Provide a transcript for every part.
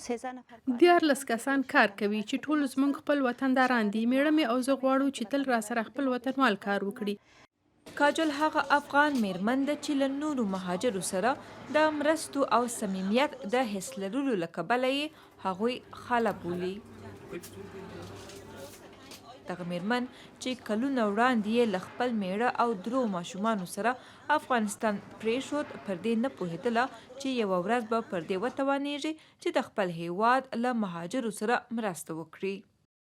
14 کسان کار کوي چې ټول زموږ خپل وطنداران دي. میړه مې او زه غواړو چې تل را سره خپل وطنوال کار وکړي. کاجول هغه افغان میرمن ده چې له نورو مهاجرو سره د مرستو او صمیمیت د حس لرلو له کبله یې هغوی خاله بولي. دغه میرمن چې کلونه وړاندې یې له خپل میړه او 3 ماشومانو سره افغانستان پرېښود، پر دې نه پوهېدله چې یوه ورځ به پر دې وتوانیږي چې د خپل هیواد له مهاجرو سره مرسته وکړي.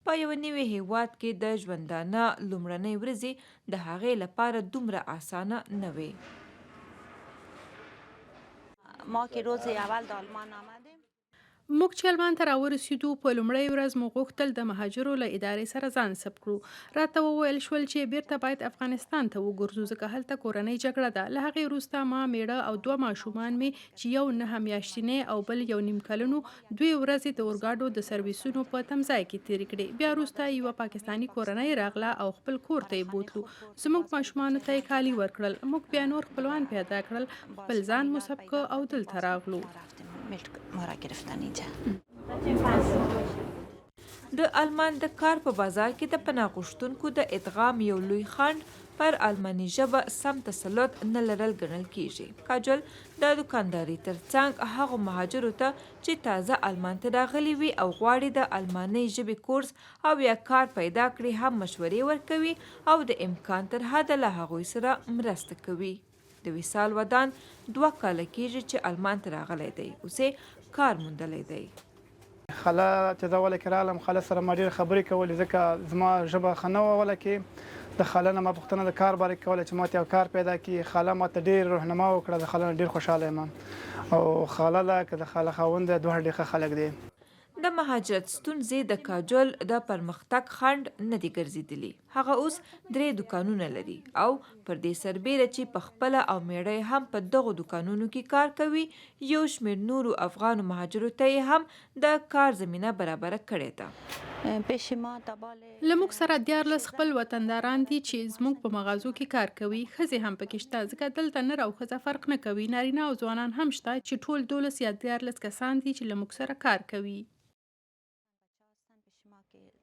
په یوه نوي هیواد کې د ژوندانه لومړنۍ ورځې د هغې لپاره دومره اسانه نه وې. ما که روز اول د آلمان آمدیم موږ چې آلمان ته راورسېدو په لومړۍ ورځ مو غوښتل د مهاجرو له ادارې سره ځان ثبت کړو. راته وویل شول چې بیرته باید افغانستان ته وګرځو ځکه هلته کورنۍ جګړه ده. له هغې وروسته ما، میړه او 2 ماشومان مې چې یو 9 میاشتنی او بل 1.5 کلنو 2 ورځې د اورګاډو د سرویسونو په تمځای کې تېرې کړې. بیا وروسته یوه پاکستاني کورنۍ راغله او خپل کور ته یې بوتلو. زموږ ماشومانو ته یې کالي ورکړل. موږ بیا نور خپلوان پیدا کړل، خپل ځان مو ثبت کړ او دلته راغلو. د آلمان د کار په بازار کې د پناه غوښتونکو د ادغام یو لوی خنډ پر آلماني ژبه سم تسلط نه لرل ګڼل کیږي. کاجول د دوکانداري ترڅنګ هغو مهاجرو ته چې تازه آلمان ته راغلي وي او غواړي د آلماني ژبې کورس او یا کار پیدا کړي هم مشورې ورکوي او د امکان تر حده له هغوی سره مرسته کوي. د وصال ودان 2 کاله کیږي چې آلمان ته راغلی دی، اوس یې کار موندلی دی. خاله چې زه ولې کې رالم، خاله سره ما ډېرې خبرې کولې ځکه زما ژبه ښه نه وه. ولکې د خاله نه ما پوښتنه د کار باره کوله چې ما ته یو کار پیدا کړي. خاله ما ته ډېر رهنما وکړه. د خاله نه ډېر خوشحاله یم او خاله له که د خاله خاوند دی، دوه ډېر ښه خلک دی. د مهاجرت ستونزې د کاجول د پرمختګ خنډ نه دي ګرځېدلي. هغه اوس 3 دوکانونه لري او پر دې سربیره چې په خپله او میړه هم په دغو دوکانونو کې کار کوي، یو شمیر نورو افغانو مهاجرو ته یې هم د کار زمینه برابره کړې ده. له موږ سره 14 خپل وطنداران دي چې زموږ په مغازو کې کار کوي. ښځې هم پکې شته ځکه دلته نر او ښځه فرق نه کوي. نارینه او ځوانان هم شته چې ټول 12 یا 14 کسان دي چې له موږ سره کار کوي.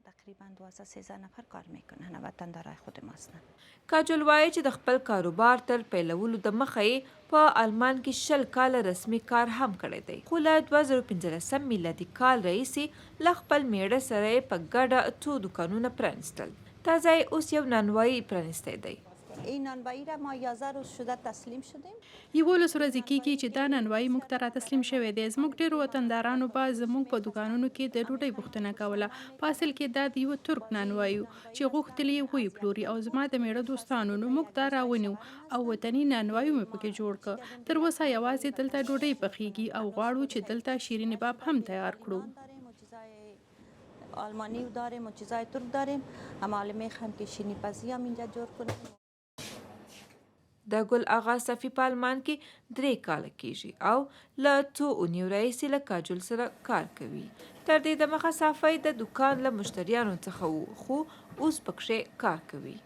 تقریبا 12-13 نفر کار میکنن، وطندارای خود ما هستن. کاجول وایي چې د خپل کاروبار تر پیلولو دمخه یې په آلمان کې 10 کاله رسمي کار هم کړی دی، خو له 2015 میلادي کال راهیسې له خپل میړه سره یې په ګډه 2 دوکانونه پرانیستل. تازه اوس یو نانوایی پرانیستی دی. این نانوایی را ما 11 روز شده تسلیم شدیم. 11 ورځې کېږي چې دا نانوایی موږ ته را تسلیم شوی دی. زموږ ډېرو وطندارانو به زموږ په دوکانونو کې د ډوډۍ پوښتنه کوله. په اصل کې دا د یوه ترک نانوایی و چې غوښتل یې ویې پلوري او زما د میړه دوستانو نو موږ دا راونیو او وطني نانوایی مې پکې جوړ کړ. تر اوسه یوازې دلته ډوډۍ پخیږي او غواړو چې دلته شیرین کباب هم تیار کړو. آلمانی داریم و چیزای ترک داریم، اما حالا میخوایم که شیرینی پزی هم اینجا جور کنیم. د ګل آغا صفي په آلمان کې 3 کاله کیږي او له 2 اونیو راهیسې له کاجول سره کار کوي. تر دې دمخه صافی د دوکان له مشتریانو څخه و، خو اوس پکښې کار کوي.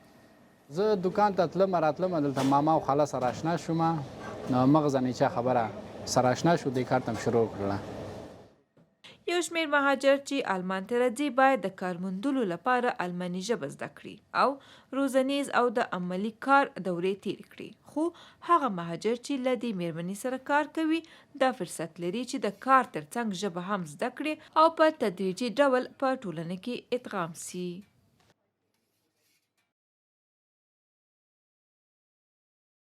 زه دوکان ته تلم راتلم، دلته ماما او خاله سره اشنا شوم. نو مغزه چا خبره سره اشنا شو، دې کار ته شروع کړله. یو شمیر مهاجر چې آلمان ته راځي باید د کار موندلو لپاره آلماني ژبه زده کړي او روزنیز او د عملي کار دورې تېرې کړي. خو هغه مهاجر چې له دې میرمنې سره کار کوي دا فرصت لري چې د کار ترڅنګ ژبه هم زده کړي او په تدریجي ډول په ټولنه کې ادغام سي.